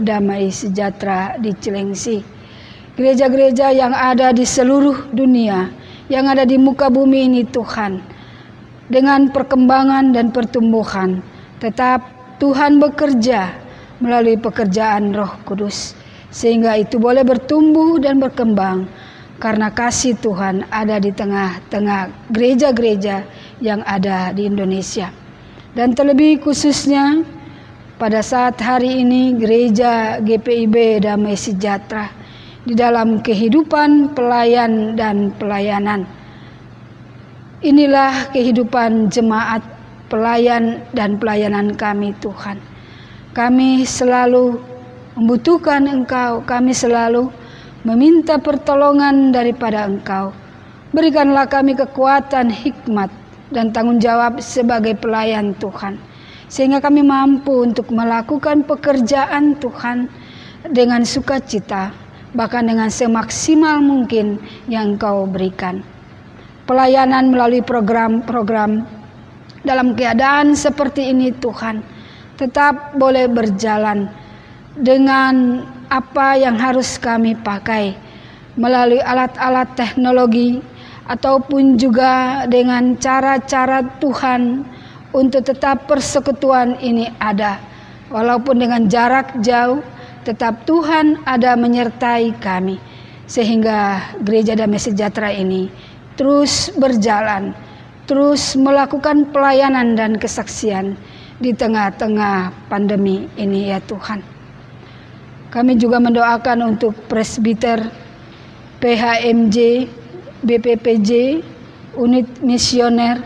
Damai Sejahtera di Cilengsi. Gereja-gereja yang ada di seluruh dunia, yang ada di muka bumi ini Tuhan, dengan perkembangan dan pertumbuhan, tetap Tuhan bekerja melalui pekerjaan Roh Kudus, sehingga itu boleh bertumbuh dan berkembang, karena kasih Tuhan ada di tengah-tengah gereja-gereja yang ada di Indonesia. Dan terlebih khususnya pada saat hari ini gereja GPIB Damai Sejahtera di dalam kehidupan pelayan dan pelayanan. Inilah kehidupan jemaat pelayan dan pelayanan kami Tuhan. Kami selalu membutuhkan Engkau, kami selalu meminta pertolongan daripada Engkau. Berikanlah kami kekuatan, hikmat, dan tanggung jawab sebagai pelayan Tuhan, sehingga kami mampu untuk melakukan pekerjaan Tuhan dengan sukacita, bahkan dengan semaksimal mungkin yang Engkau berikan. Pelayanan melalui program-program dalam keadaan seperti ini Tuhan tetap boleh berjalan dengan apa yang harus kami pakai melalui alat-alat teknologi, ataupun juga dengan cara-cara Tuhan untuk tetap persekutuan ini ada. Walaupun dengan jarak jauh, tetap Tuhan ada menyertai kami, sehingga Gereja Damai Sejahtera ini terus berjalan, terus melakukan pelayanan dan kesaksian di tengah-tengah pandemi ini ya Tuhan. Kami juga mendoakan untuk presbiter, PHMJ, BPPJ, unit misioner,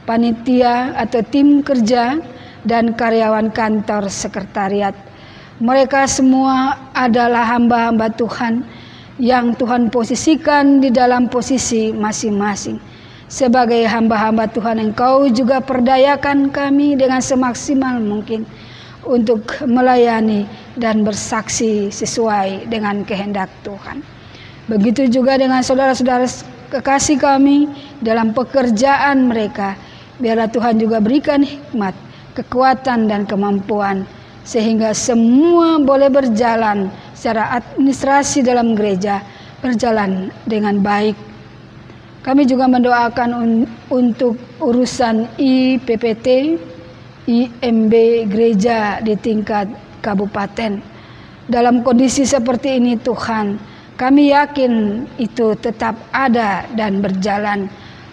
panitia atau tim kerja, dan karyawan kantor sekretariat. Mereka semua adalah hamba-hamba Tuhan yang Tuhan posisikan di dalam posisi masing-masing. Sebagai hamba-hamba Tuhan, Engkau juga perdayakan kami dengan semaksimal mungkin untuk melayani dan bersaksi sesuai dengan kehendak Tuhan. Begitu juga dengan saudara-saudara kekasih kami dalam pekerjaan mereka. Biarlah Tuhan juga berikan hikmat, kekuatan, dan kemampuan sehingga semua boleh berjalan secara administrasi dalam gereja berjalan dengan baik. Kami juga mendoakan untuk urusan IPPT, IMB gereja di tingkat kabupaten. Dalam kondisi seperti ini Tuhan, kami yakin itu tetap ada dan berjalan,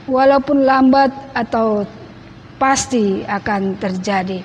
walaupun lambat atau pasti akan terjadi.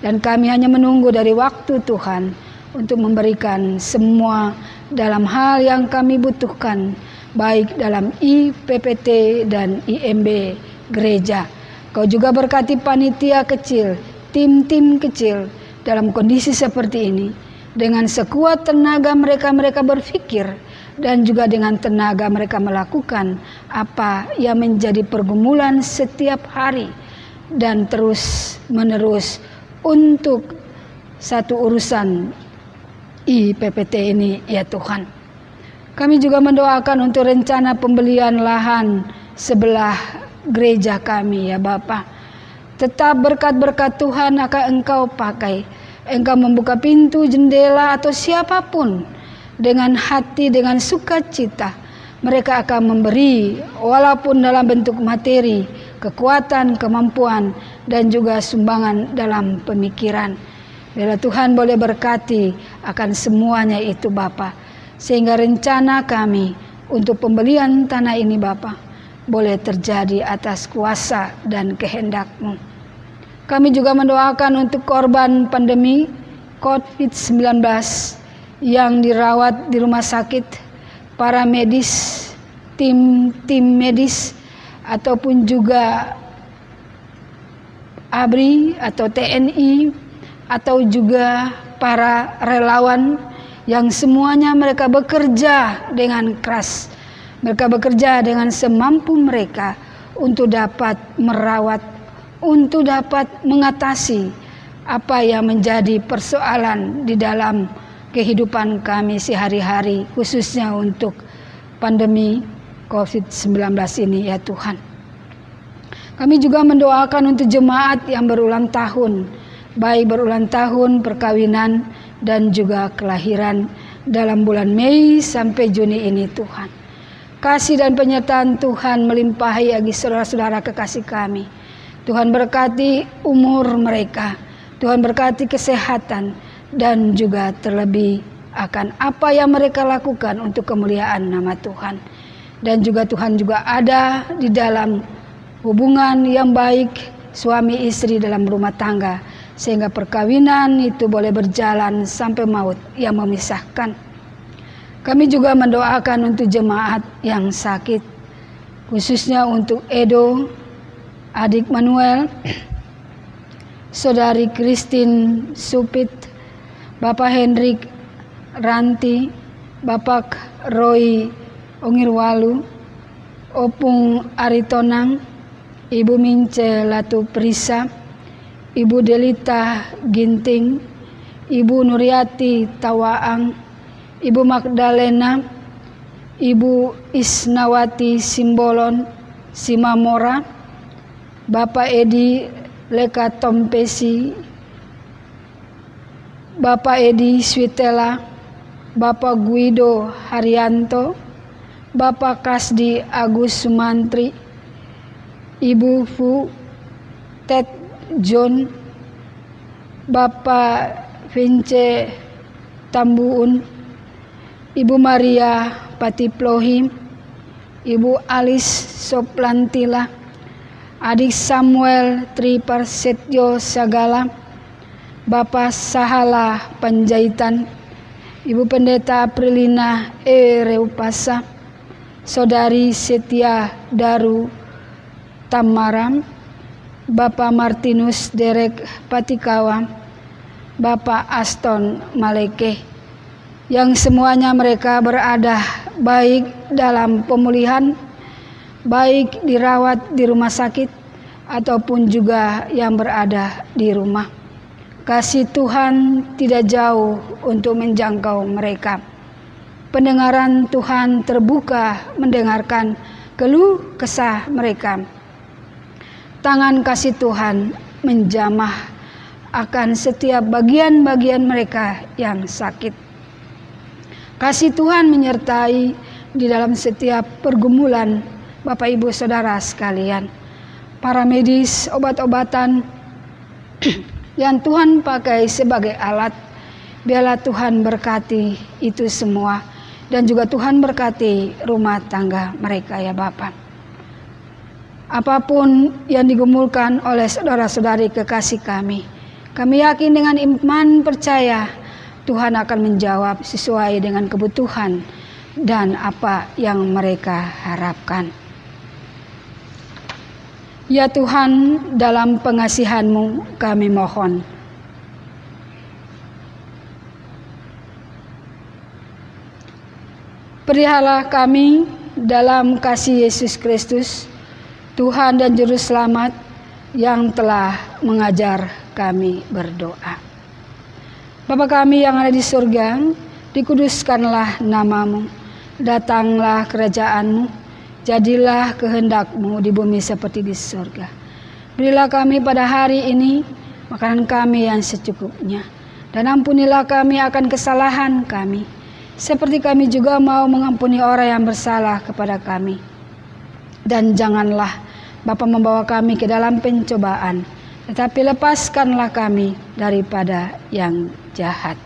Dan kami hanya menunggu dari waktu Tuhan untuk memberikan semua dalam hal yang kami butuhkan, baik dalam IPPT dan IMB gereja. Kau juga berkati panitia kecil, tim-tim kecil dalam kondisi seperti ini. Dengan sekuat tenaga mereka berpikir, dan juga dengan tenaga mereka melakukan apa yang menjadi pergumulan setiap hari dan terus menerus untuk satu urusan IPPT ini, ya Tuhan. Kami juga mendoakan untuk rencana pembelian lahan sebelah gereja kami, ya Bapa. Tetap berkat-berkat Tuhan akan Engkau pakai. Engkau membuka pintu, jendela, atau siapapun dengan hati, dengan sukacita. Mereka akan memberi walaupun dalam bentuk materi, kekuatan, kemampuan, dan juga sumbangan dalam pemikiran. Biarlah Tuhan boleh berkati akan semuanya itu Bapa, sehingga rencana kami untuk pembelian tanah ini Bapa boleh terjadi atas kuasa dan kehendak-Mu. Kami juga mendoakan untuk korban pandemi COVID-19 yang dirawat di rumah sakit, para medis, tim medis, ataupun juga ABRI atau TNI, atau juga para relawan yang semuanya mereka bekerja dengan keras. Mereka bekerja dengan semampu mereka untuk dapat merawat, untuk dapat mengatasi apa yang menjadi persoalan di dalam kehidupan kami sehari-hari, khususnya untuk pandemi COVID-19 ini, ya Tuhan. Kami juga mendoakan untuk jemaat yang berulang tahun, baik berulang tahun perkawinan dan juga kelahiran dalam bulan Mei sampai Juni ini Tuhan. Kasih dan penyertaan Tuhan melimpahi bagi saudara-saudara kekasih kami. Tuhan berkati umur mereka, Tuhan berkati kesehatan, dan juga terlebih akan apa yang mereka lakukan untuk kemuliaan nama Tuhan. Dan juga Tuhan juga ada di dalam hubungan yang baik suami istri dalam rumah tangga, sehingga perkawinan itu boleh berjalan sampai maut yang memisahkan. Kami juga mendoakan untuk jemaat yang sakit, khususnya untuk Edo, adik Manuel, saudari Christine Supit, Bapak Hendrik Ranti, Bapak Roy Ongirwalu, Opung Aritonang, Ibu Mince Latu Prisa, Ibu Delita Ginting, Ibu Nuriati Tawaang, Ibu Magdalena, Ibu Isnawati Simbolon Simamora, Bapak Edi Leka Tompesi, Bapak Edi Switela, Bapak Guido Haryanto, Bapak Kasdi Agus Sumantri, Ibu Fu Ted John, Bapak Vince Tambuun, Ibu Maria Patiplohi, Ibu Alis Soplantila, Adik Samuel Triparsetyo Sagala, Bapak Sahala Panjaitan, Ibu Pendeta Prilina Reupasa, Saudari Setia Daru Tamaram, Bapak Martinus Derek Patikawa, Bapak Aston Maleke, yang semuanya mereka berada baik dalam pemulihan, baik dirawat di rumah sakit, ataupun juga yang berada di rumah. Kasih Tuhan tidak jauh untuk menjangkau mereka. Pendengaran Tuhan terbuka mendengarkan keluh kesah mereka. Tangan kasih Tuhan menjamah akan setiap bagian-bagian mereka yang sakit. Kasih Tuhan menyertai di dalam setiap pergumulan Bapak Ibu Saudara sekalian. Para medis, obat-obatan yang Tuhan pakai sebagai alat, biarlah Tuhan berkati itu semua. Dan juga Tuhan berkati rumah tangga mereka ya Bapak. Apapun yang digumulkan oleh saudara-saudari kekasih kami yakin dengan iman percaya Tuhan akan menjawab sesuai dengan kebutuhan dan apa yang mereka harapkan. Ya Tuhan, dalam pengasihan-Mu kami mohon. Peliharalah kami dalam kasih Yesus Kristus, Tuhan dan Juru Selamat yang telah mengajar kami berdoa. Bapa kami yang ada di surga, dikuduskanlah nama-Mu, datanglah kerajaan-Mu, jadilah kehendak-Mu di bumi seperti di surga. Berilah kami pada hari ini makanan kami yang secukupnya, dan ampunilah kami akan kesalahan kami, seperti kami juga mau mengampuni orang yang bersalah kepada kami. Dan janganlah Bapa membawa kami ke dalam pencobaan, tetapi lepaskanlah kami daripada yang jahat.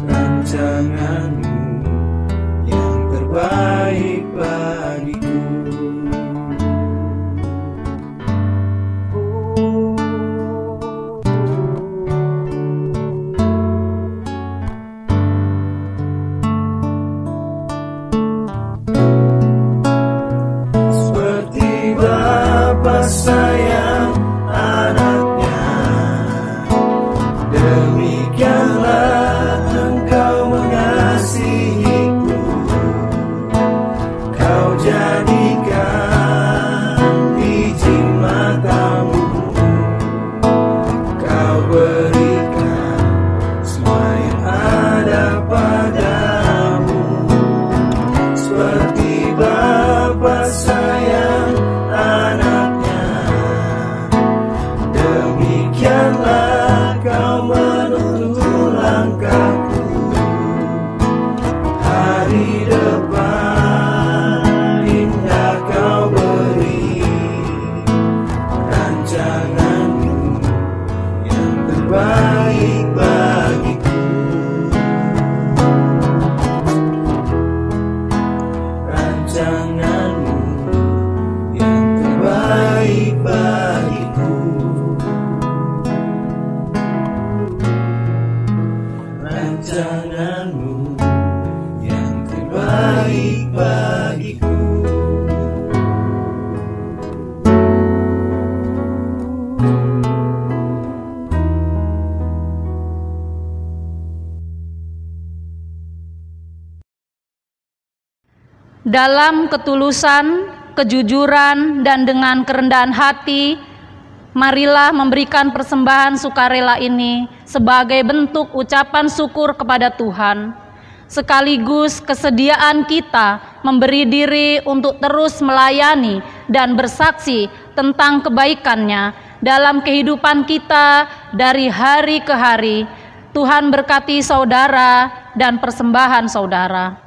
Rancangan-Mu yang terbaik bagiku. baik bagiku. Dalam ketulusan, kejujuran, dan dengan kerendahan hati, marilah memberikan persembahan sukarela ini sebagai bentuk ucapan syukur kepada Tuhan, sekaligus kesediaan kita memberi diri untuk terus melayani dan bersaksi tentang kebaikan-Nya dalam kehidupan kita dari hari ke hari. Tuhan berkati saudara dan persembahan saudara.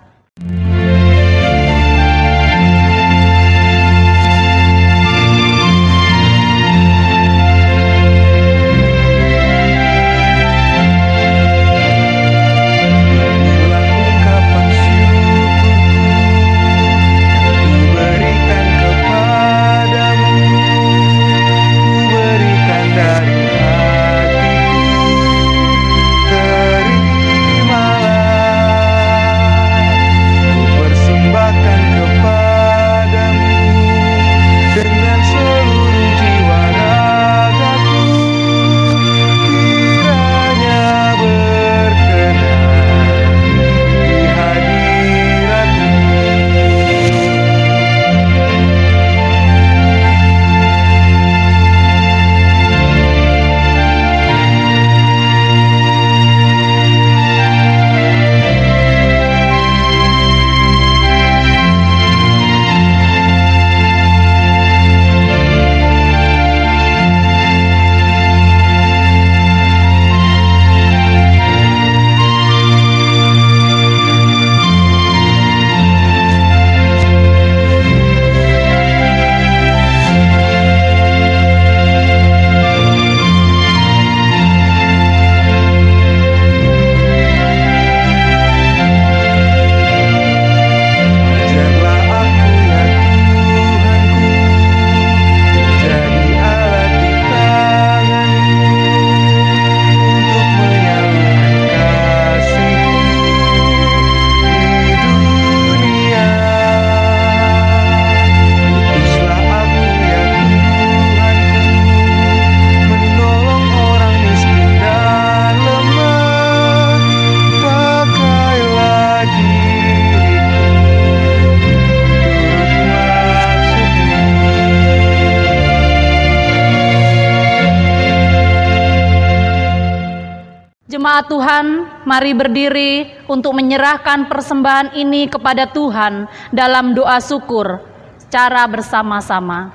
Jemaat Tuhan, mari berdiri untuk menyerahkan persembahan ini kepada Tuhan dalam doa syukur secara bersama-sama.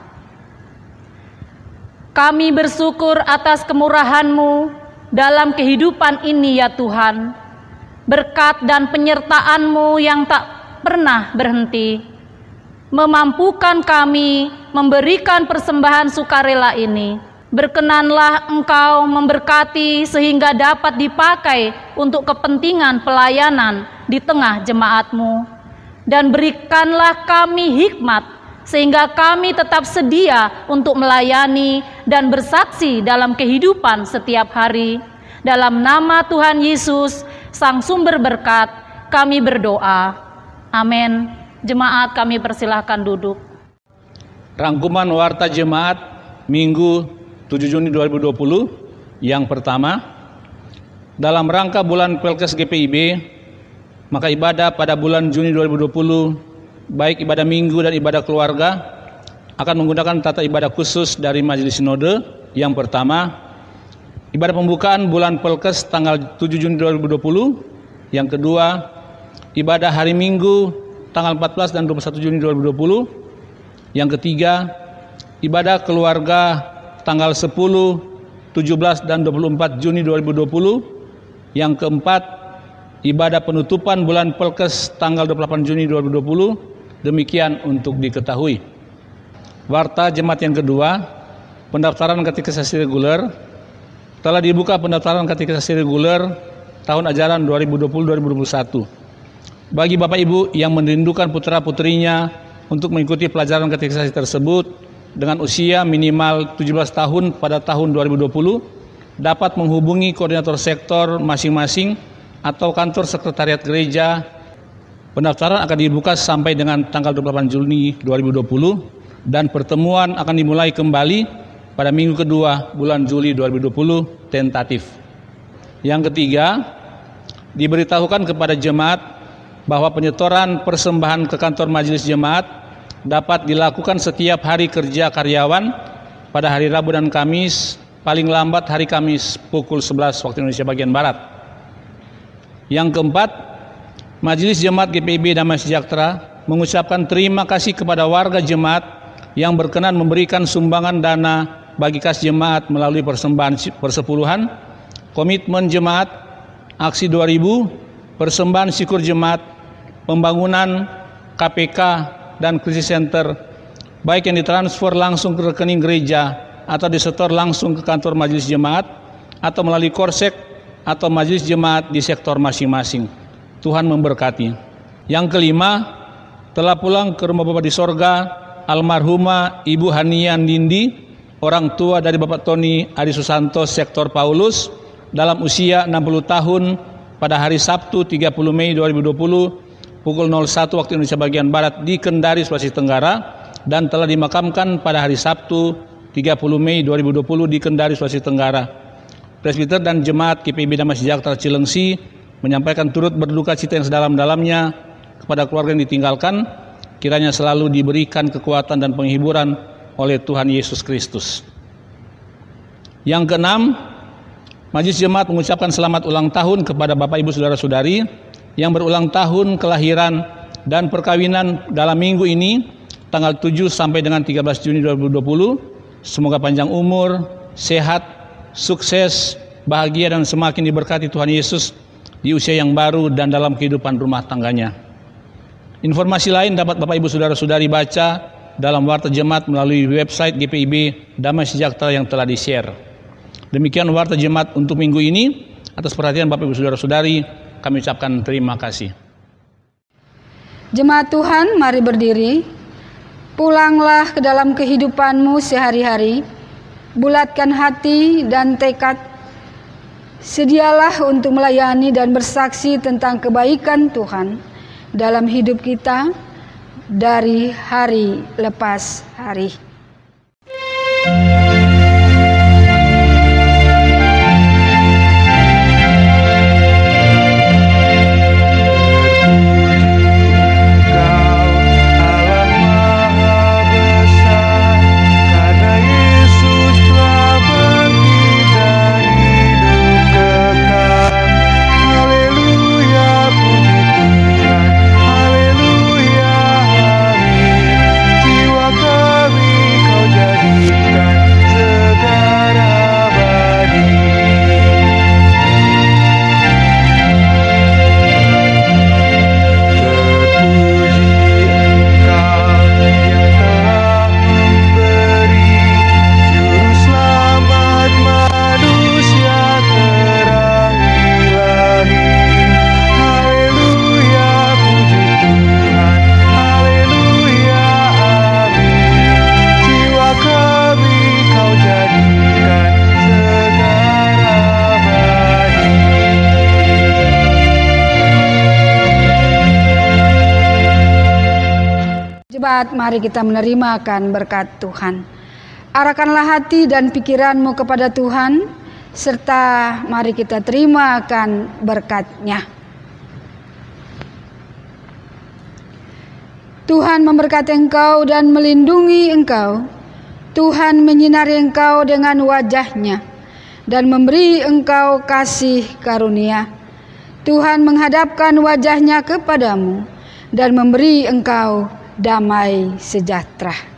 Kami bersyukur atas kemurahan-Mu dalam kehidupan ini ya Tuhan. Berkat dan penyertaan-Mu yang tak pernah berhenti memampukan kami memberikan persembahan sukarela ini. Berkenanlah Engkau memberkati sehingga dapat dipakai untuk kepentingan pelayanan di tengah jemaat-Mu. Dan berikanlah kami hikmat sehingga kami tetap sedia untuk melayani dan bersaksi dalam kehidupan setiap hari. Dalam nama Tuhan Yesus, Sang Sumber Berkat, kami berdoa. Amin. Jemaat, kami persilahkan duduk. Rangkuman Warta Jemaat Minggu 7 Juni 2020 yang pertama, dalam rangka bulan Pelkes GPIB, maka ibadah pada bulan Juni 2020, baik ibadah minggu dan ibadah keluarga, akan menggunakan tata ibadah khusus dari Majelis Sinode. Yang pertama, ibadah pembukaan bulan Pelkes tanggal 7 Juni 2020. Yang kedua, ibadah hari Minggu tanggal 14 dan 21 Juni 2020. Yang ketiga, ibadah keluarga tanggal 10, 17 dan 24 Juni 2020. Yang keempat, ibadah penutupan bulan Pelkes tanggal 28 Juni 2020. Demikian untuk diketahui. Warta Jemaat yang kedua, pendaftaran katekisasi reguler. Telah dibuka pendaftaran katekisasi reguler tahun ajaran 2020-2021. Bagi Bapak Ibu yang merindukan putra-putrinya untuk mengikuti pelajaran katekisasi tersebut dengan usia minimal 17 tahun pada tahun 2020, dapat menghubungi koordinator sektor masing-masing atau kantor sekretariat gereja Pendaftaran akan dibuka sampai dengan tanggal 28 Juni 2020 dan pertemuan akan dimulai kembali pada minggu kedua bulan Juli 2020 tentatif. Yang ketiga, diberitahukan kepada jemaat bahwa penyetoran persembahan ke kantor majelis jemaat dapat dilakukan setiap hari kerja karyawan pada hari Rabu dan Kamis, paling lambat hari Kamis pukul 11 waktu Indonesia bagian Barat. Yang keempat, Majelis Jemaat GPIB Damai Sejahtera mengucapkan terima kasih kepada warga jemaat yang berkenan memberikan sumbangan dana bagi kas jemaat melalui persembahan persepuluhan, komitmen jemaat, aksi 2000, persembahan syukur jemaat, pembangunan KPK dan krisis center, baik yang ditransfer langsung ke rekening gereja atau disetor langsung ke kantor majelis jemaat atau melalui korsek atau majelis jemaat di sektor masing-masing. Tuhan memberkati. Yang kelima, telah pulang ke rumah Bapa di sorga almarhumah Ibu Hania Nindi, orang tua dari Bapak Tony Adi Susanto sektor Paulus, dalam usia 60 tahun pada hari Sabtu 30 Mei 2020 pukul 01 waktu Indonesia bagian Barat di Kendari, Sulawesi Tenggara, dan telah dimakamkan pada hari Sabtu 30 Mei 2020 di Kendari, Sulawesi Tenggara. Presbiter dan Jemaat GPIB Damai Sejahtera Cilengsi menyampaikan turut berduka cita yang sedalam-dalamnya kepada keluarga yang ditinggalkan, kiranya selalu diberikan kekuatan dan penghiburan oleh Tuhan Yesus Kristus. Yang keenam, Majelis Jemaat mengucapkan selamat ulang tahun kepada Bapak Ibu Saudara-saudari yang berulang tahun kelahiran dan perkawinan dalam minggu ini, tanggal 7 sampai dengan 13 Juni 2020. Semoga panjang umur, sehat, sukses, bahagia dan semakin diberkati Tuhan Yesus di usia yang baru dan dalam kehidupan rumah tangganya. Informasi lain dapat Bapak Ibu Saudara-saudari baca dalam Warta Jemaat melalui website GPIB Damai Sejahtera yang telah di-share. Demikian Warta Jemaat untuk minggu ini. Atas perhatian Bapak Ibu Saudara-saudari, kami ucapkan terima kasih. Jemaat Tuhan, mari berdiri. Pulanglah ke dalam kehidupanmu sehari-hari. Bulatkan hati dan tekad. Sedialah untuk melayani dan bersaksi tentang kebaikan Tuhan dalam hidup kita dari hari lepas hari. Mari kita menerima akan berkat Tuhan. Arahkanlah hati dan pikiranmu kepada Tuhan, serta mari kita terima akan berkat-Nya. Tuhan memberkati engkau dan melindungi engkau. Tuhan menyinari engkau dengan wajah-Nya dan memberi engkau kasih karunia. Tuhan menghadapkan wajah-Nya kepadamu dan memberi engkau damai sejahtera.